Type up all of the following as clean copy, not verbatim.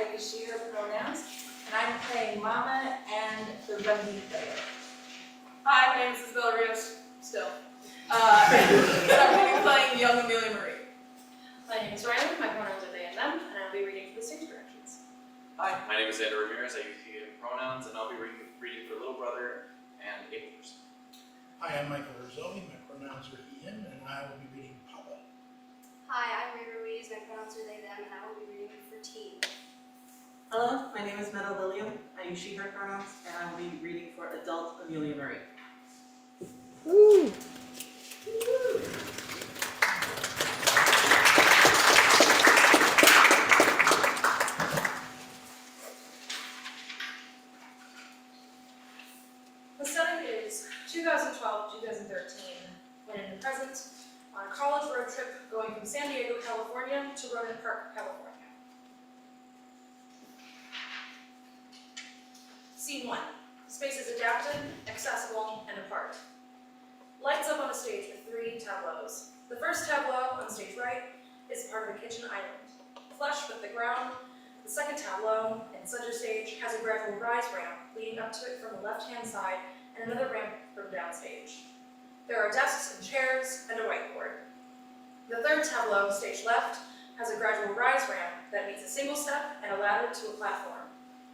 I use she, her pronouns, and I'm playing Mama and the rugby player. Hi, my name is Isabella Rios, still. And I'm going to be playing young Amelia-Marie. My name is Riley, my pronouns are they and them, and I'll be reading for the stage directions. Hi, my name is Andrew Ramirez, I use he and pronouns, and I'll be reading for little brother and able person. Hi, I'm Michael Rizzoli, my pronouns are he, him, and I will be reading Papa. Hi, I'm Ray Ruiz, my pronouns are they, them, and I will be reading for teen. Hello, my name is Meta Lilliam. I use she, her pronouns, and I will be reading for adult Amelia-Marie. Woo! The setting is 2012-2013, when in the present, on a college road trip going from San Diego, California to Ronan Park, California. Scene 1. Space is adapted, accessible, and apart. Lights up on a stage with 3 tableaus. The first tableau, on stage right, is part of a kitchen island. Flush with the ground, the second tableau, in center stage, has a gradual rise ramp leading up to it from the left-hand side and another ramp from downstage. There are desks and chairs and a whiteboard. The third tableau, stage left, has a gradual rise ramp that meets a single step and a ladder to a platform.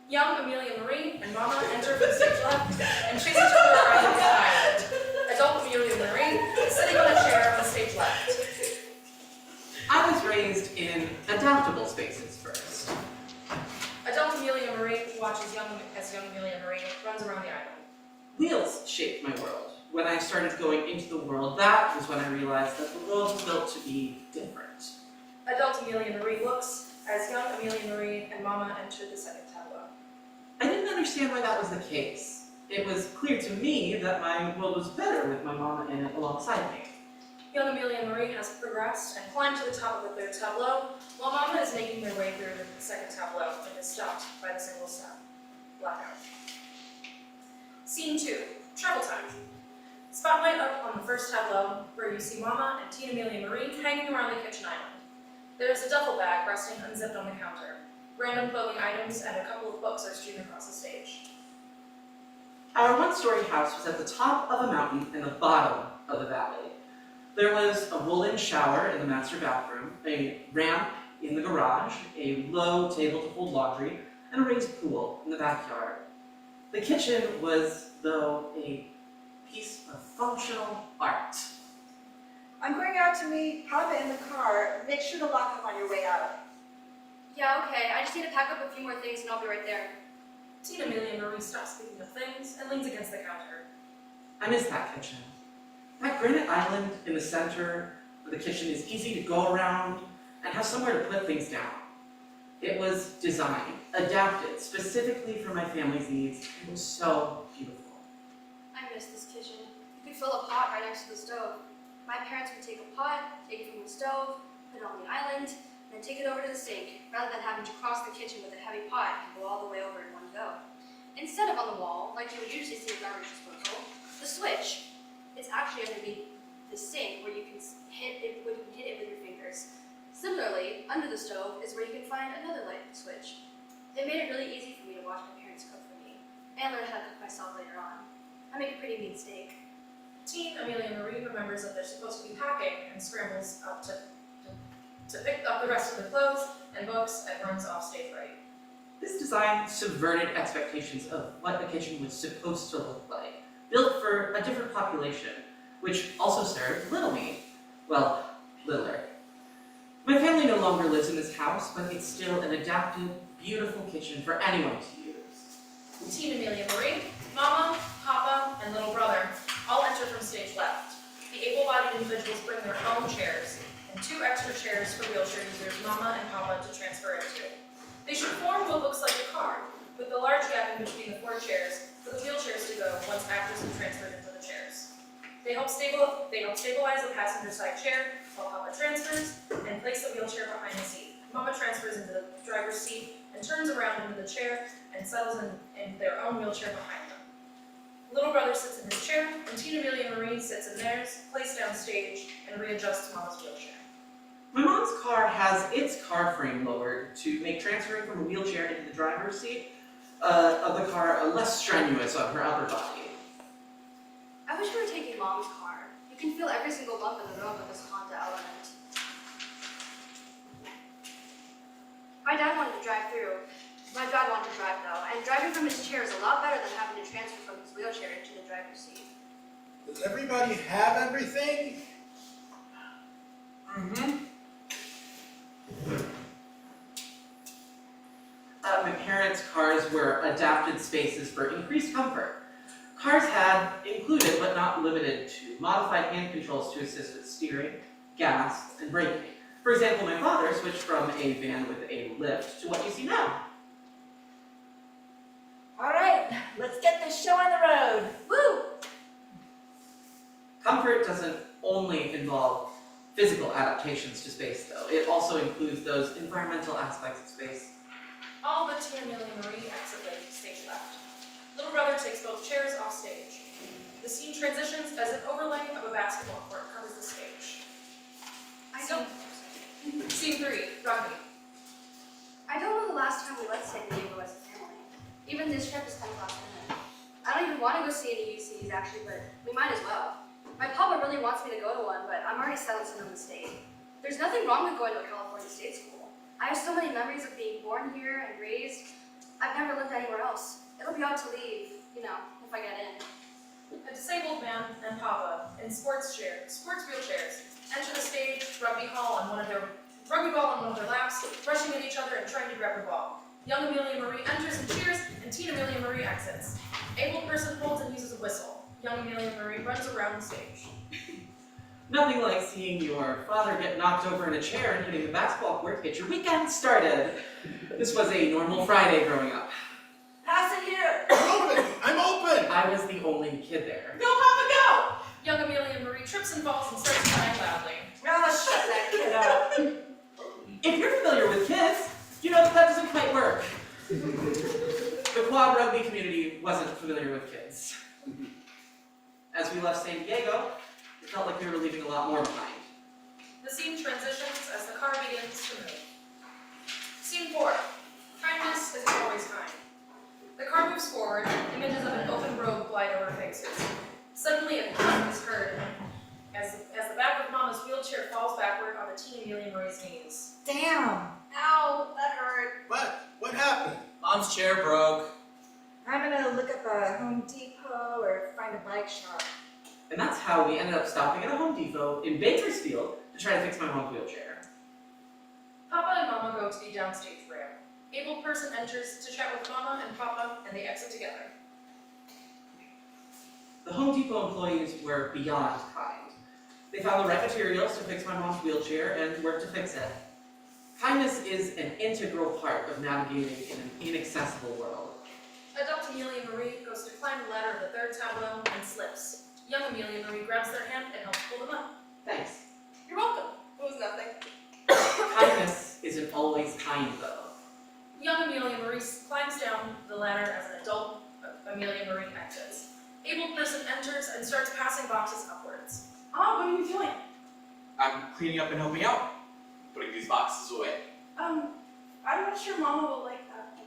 Young Amelia-Marie and Mama enter from stage left and chase each other around the island. Adult Amelia-Marie is sitting on a chair on stage left. I was raised in adaptable spaces first. Adult Amelia-Marie watches young Amelia-Marie runs around the island. Wheels shaped my world. When I started going into the world, that was when I realized that the world was built to be different. Adult Amelia-Marie looks as young Amelia-Marie and Mama enter the second tableau. I didn't understand why that was the case. It was clear to me that my world was better with my mama in it alongside me. Young Amelia-Marie has progressed and climbed to the top of the third tableau, while Mama is making their way through the second tableau and is stopped by the single step. Blackout. Scene 2. Travel time. Spotlight up on the first tableau, where you see Mama and teen Amelia-Marie hanging around the kitchen island. There is a duffel bag resting unzipped on the counter. Random clothing items and a couple of books are strewn across the stage. Our one-story house was at the top of a mountain in the bottom of the valley. There was a woolen shower in the master bathroom, a ramp in the garage, a low table to hold laundry, and a raised pool in the backyard. The kitchen was, though, a piece of functional art. I'm going out to meet Papa in the car. Make sure to lock up on your way out. Yeah, okay, I just need to pack up a few more things and I'll be right there. Teen Amelia-Marie stops speaking of things and leans against the counter. I miss that kitchen. That granite island in the center of the kitchen is easy to go around and have somewhere to put things down. It was designed, adapted specifically for my family's needs. It was so beautiful. I miss this kitchen. You could fill a pot right next to the stove. My parents would take a pot, take it from the stove, put it on the island, and then take it over to the sink, rather than having to cross the kitchen with a heavy pot and go all the way over in one go. Instead of on the wall, like you would usually see at garbage disposal, the switch. It's actually underneath the sink where you can hit it with your fingers. Similarly, under the stove is where you can find another light switch. It made it really easy for me watch my parents cook for me, and learn how to cook myself later on. I make a pretty mean steak. Teen Amelia-Marie remembers that they're supposed to be packing and scrambles up to pick up the rest of the clothes and books and runs off stage right. This design subverted expectations of what the kitchen was supposed to look like, built for a different population, which also served little me. Well, littler. My family no longer lives in this house, but it's still an adapted, beautiful kitchen for anyone to use. Teen Amelia-Marie, Mama, Papa, and little brother all enter from stage left. The able-bodied individuals bring their own chairs, and 2 extra chairs for wheelchair users, Mama and Papa, to transfer into. They should form what looks like a car, with the large gap in between the 4 chairs for the wheelchairs to go once actors have transferred into the chairs. They help stabilize the passenger side chair while Papa transfers and place the wheelchair behind the seat. Mama transfers into the driver's seat and turns around into the chair and settles in their own wheelchair behind them. Little brother sits in his chair, and Teen Amelia-Marie sits in theirs, placed down stage, and readjusts Mama's wheelchair. My mom's car has its car frame lowered to make transferring from a wheelchair into the driver's seat of the car less strenuous on her upper body. I wish we were taking Mom's car. You can feel every single bump in the road with this Honda Element. My dad wanted to drive through. My dad wanted to drive though, and driving from his chair is a lot better than having to transfer from his wheelchair into the driver's seat. Does everybody have everything? My parents' cars were adapted spaces for increased comfort. Cars had included, but not limited to, modified hand controls to assist with steering, gas, and braking. For example, my father switched from a van with a lift to what you see now. All right, let's get this show on the road. Woo! Comfort doesn't only involve physical adaptations to space, though. It also includes those environmental aspects of space. All but Teen Amelia-Marie exit stage left. Little brother takes both chairs off stage. The scene transitions as an overlay of a basketball court covers the stage. Scene 3, rugby. I don't know the last time we let San Diego as a family. Even this trip is kind of last minute. I don't even want to go see any UCs actually, but we might as well. My papa really wants me to go to one, but I'm already settled in the state. There's nothing wrong with going to a California state school. I have so many memories of being born here and raised. I've never lived anywhere else. It'll be odd to leave, if I get in. A disabled man and Papa in sports wheelchairs enter the stage, rugby ball on one of their laps, rushing at each other and trying to grab the ball. Young Amelia-Marie enters and cheers, and Teen Amelia-Marie exits. Able person holds and uses a whistle. Young Amelia-Marie runs around the stage. Nothing like seeing your father get knocked over in a chair and hitting the basketball court to get your weekend started. This was a normal Friday growing up. Pass it here. I'm open! I was the only kid there. Go, Papa, go! Young Amelia-Marie trips and falls and starts crying loudly. Oh, shut that kid up. If you're familiar with kids, you know that doesn't quite work. The quad rugby community wasn't familiar with kids. As we left San Diego, it felt like we were leaving a lot more behind. The scene transitions as the car begins to move. Scene 4. Kindness isn't always kind. The car moves forward, images of an open road glide over faces. Suddenly a thud is heard as the back of Mama's wheelchair falls backward on the Teen Amelia-Marie's knees. Damn. Ow, that hurt. What happened? Mom's chair broke. I'm gonna look up a Home Depot or find a bike shop. And that's how we ended up stopping at a Home Depot in Bakersfield to try to fix my mom's wheelchair. Papa and Mama go to the downstage ramp. Able person enters to chat with Mama and Papa, and they exit together. The Home Depot employees were beyond kind. They found the right materials to fix my mom's wheelchair and worked to fix it. Kindness is an integral part of navigating in an inaccessible world. Adult Amelia-Marie goes to climb the ladder of the 3rd tableau and slips. Young Amelia-Marie grabs their hand and helps pull them up. Thanks. You're welcome. It was nothing. Kindness isn't always kind, though. Young Amelia-Marie climbs down the ladder as an adult Amelia-Marie exits. Able person enters and starts passing boxes upwards. What are you doing? I'm cleaning up and helping out. Putting these boxes away. I'm not sure Mama will like that.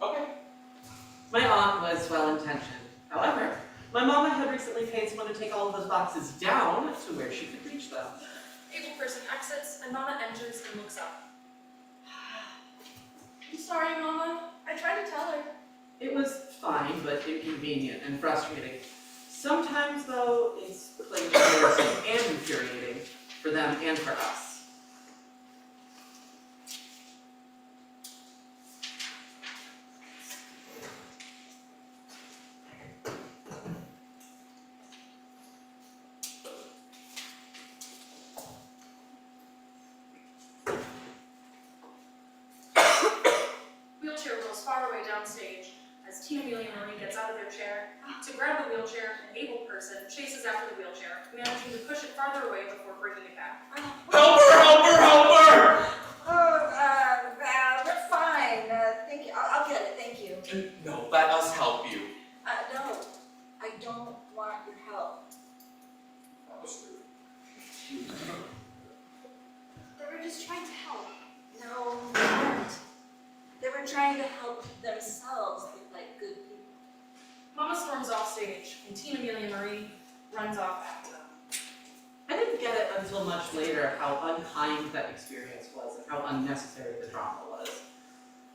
Okay. My aunt was well-intentioned. However, my mama had recently paid someone to take all of those boxes down to where she could reach them. Able person exits, and Mama enters and looks up. I'm sorry, Mama. I tried to tell her. It was fine, but inconvenient and frustrating. Sometimes, though, it's plain embarrassing and infuriating for them and for us. Wheelchair rolls far away downstage as Tina, Amelia-Marie gets out of their chair to grab the wheelchair. An able person chases after the wheelchair, managing to push it farther away before bringing it back. Help her! Help her! Help her! We're fine, thank you, I'll get it, thank you. No, let us help you. No, I don't want your help. That was rude. They were just trying to help. No, they weren't. They were trying to help themselves be like good people. Mama storms off stage, and Tina, Amelia-Marie runs off after them. I didn't get it until much later how unkind that experience was and how unnecessary the drama was.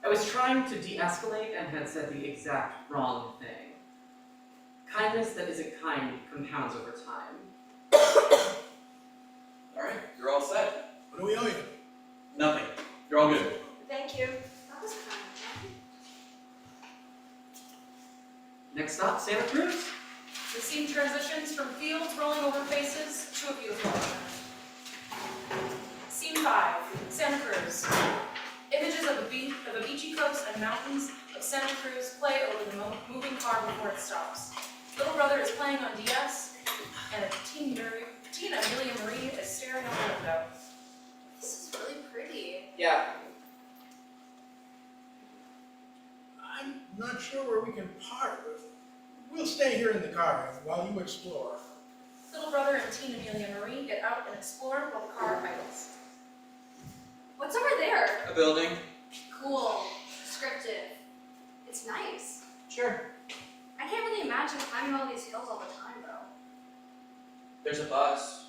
I was trying to de-escalate and had said the exact wrong thing. Kindness that isn't kind compounds over time. Alright, you're all set. What do we owe you? Nothing. You're all good. Thank you. That was kind of Next stop, Santa Cruz. The scene transitions from fields rolling over faces to a beautiful ocean. Scene 5, Santa Cruz. Images of a beachy coast and mountains of Santa Cruz play over the moving car before it stops. Little brother is playing on DS, and Tina, Amelia-Marie is staring out the window. This is really pretty. Yeah. I'm not sure where we can park, but we'll stay here in the car while you explore. Little brother and Tina, Amelia-Marie get out and explore while the car idles. What's over there? A building. Cool. Descriptive. It's nice. Sure. I can't really imagine climbing all these hills all the time, though. There's a bus.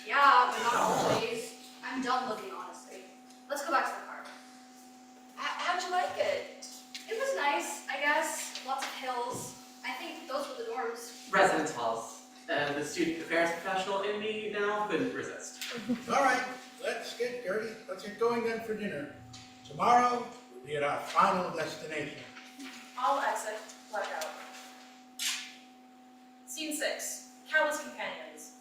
Yeah, but not always. I'm done looking, honestly. Let's go back to the car. How'd you like it? It was nice, I guess. Lots of hills. I think those were the dorms. Residence halls. The student affairs professional in me now couldn't resist. All right, let's get dirty. Let's get going then for dinner. Tomorrow, we'll be at our final destination. All exit, blackout. Scene 6, Callous Companions.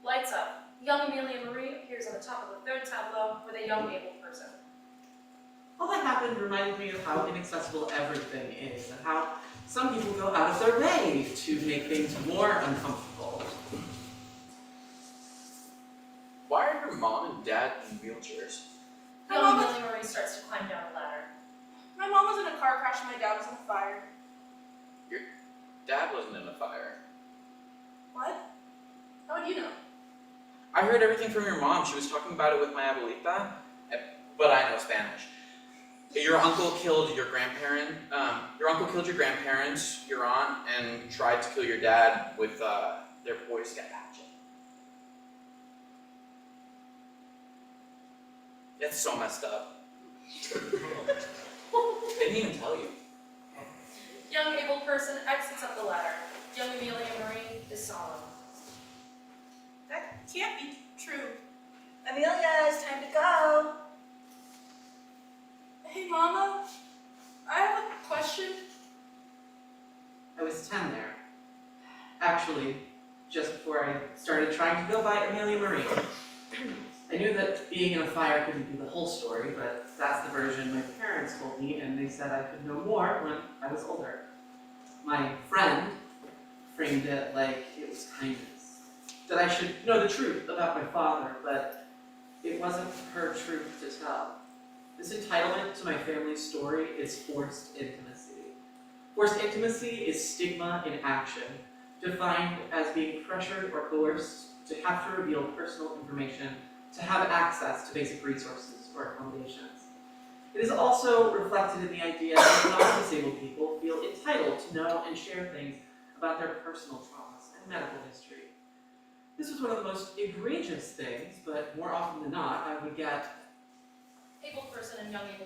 Lights up. Young Amelia-Marie appears on the top of the third tableau with a young able person. All that happened reminded me of how inaccessible everything is and how some people go out of their way to make things more uncomfortable. Why are your mom and dad in wheelchairs? Young Amelia-Marie starts to climb down the ladder. My mom was in a car crash and my dad was on fire. Dad wasn't in a fire. What? How would you know? I heard everything from your mom. She was talking about it with my abuelita, but I know Spanish. Your uncle killed your grandparent. Your uncle killed your grandparents, your aunt, and tried to kill your dad with their Boy Scout hatchet. That's so messed up. They didn't even tell you. Young able person exits up the ladder. Young Amelia-Marie is solemn. That can't be true. Amelia, it's time to go. Hey, Mama. I have a question. I was 10 there. Actually, just before I started trying to go by Amelia-Marie. I knew that being in a fire couldn't be the whole story, but that's the version my parents told me, and they said I could know more when I was older. My friend framed it like it was kindness. That I should know the truth about my father, but it wasn't her truth to tell. This entitlement to my family's story is forced intimacy. Forced intimacy is stigma in action, defined as being pressured or coerced to have to reveal personal information to have access to basic resources or accommodations. It is also reflected in the idea that non-disabled people feel entitled to know and share things about their personal traumas and medical history. This was one of the most egregious things, but more often than not, I would get Able person and young able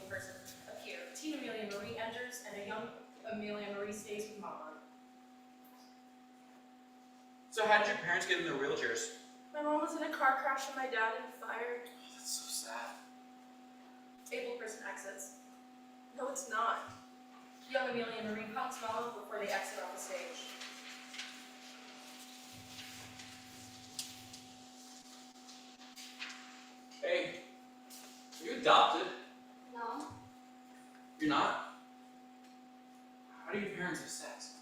person appear. Teen Amelia-Marie enters, and a young Amelia-Marie stays with Mama. So how did your parents get in their wheelchairs? My mom was in a car crash and my dad in a fire. That's so sad. Able person exits. No, it's not. Young Amelia-Marie hugs Mama before they exit off the stage. Hey, are you adopted? No. You're not? How do your parents have sex?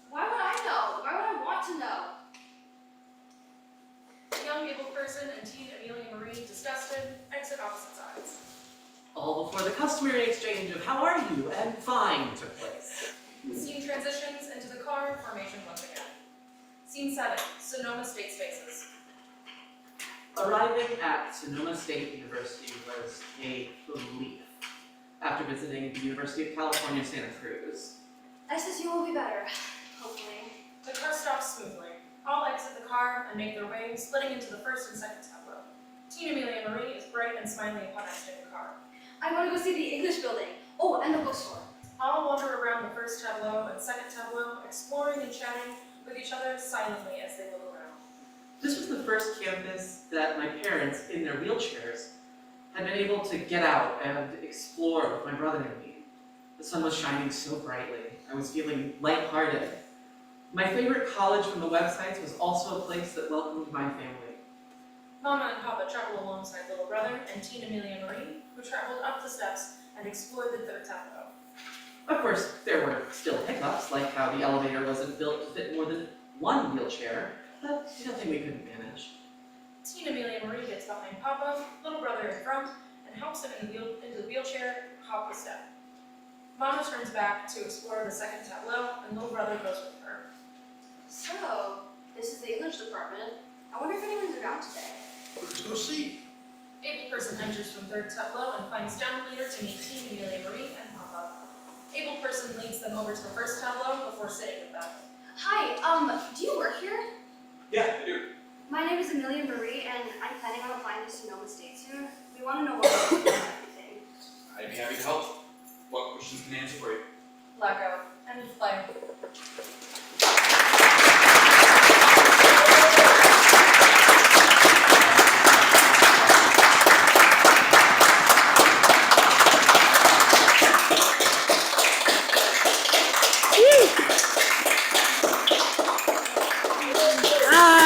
Why would I know? Why would I want to know? Young able person and teen Amelia-Marie, disgusted, exit opposite sides. all before the customary exchange of "how are you?" and "fine" took place. Scene transitions into the car formation once again. Scene 7, Sonoma State Spaces. Arriving at Sonoma State University was a relief after visiting the University of California, Santa Cruz. SSU will be better, hopefully. The car stops smoothly. All exit the car and make their way, splitting into the first and second tableau. Teen Amelia-Marie is bright and smiling upon exiting the car. I want to go see the English building. Oh, and the bookstore. All wander around the first tableau and second tableau, exploring and chatting with each other silently as they look around. This was the first campus that my parents, in their wheelchairs, had been able to get out and explore with my brother and me. The sun was shining so brightly. I was feeling lighthearted. My favorite college from the websites was also a place that welcomed my family. Mama and Papa travel alongside little brother and teen Amelia-Marie, who traveled up the steps and explored the third tableau. Of course, there were still hiccups, like how the elevator wasn't built to fit more than one wheelchair, but nothing we couldn't manage. Teen Amelia-Marie gets behind Papa, little brother in front, and helps him into the wheelchair, hop the step. Mama turns back to explore the second tableau, and little brother goes with her. So, this is the English department. I wonder if anyone's around today. Let's go see. Able person enters from third tableau and finds down leader to meet teen Amelia-Marie and Papa. Able person leads them over to the first tableau before sitting with them. Hi, do you work here? Yeah, I do. My name is Amelia-Marie, and I'm planning on applying to Sonoma State soon. We want to know what to do about everything. I'd be happy to help. What questions can I answer for you? Blackout. End of play. Bye.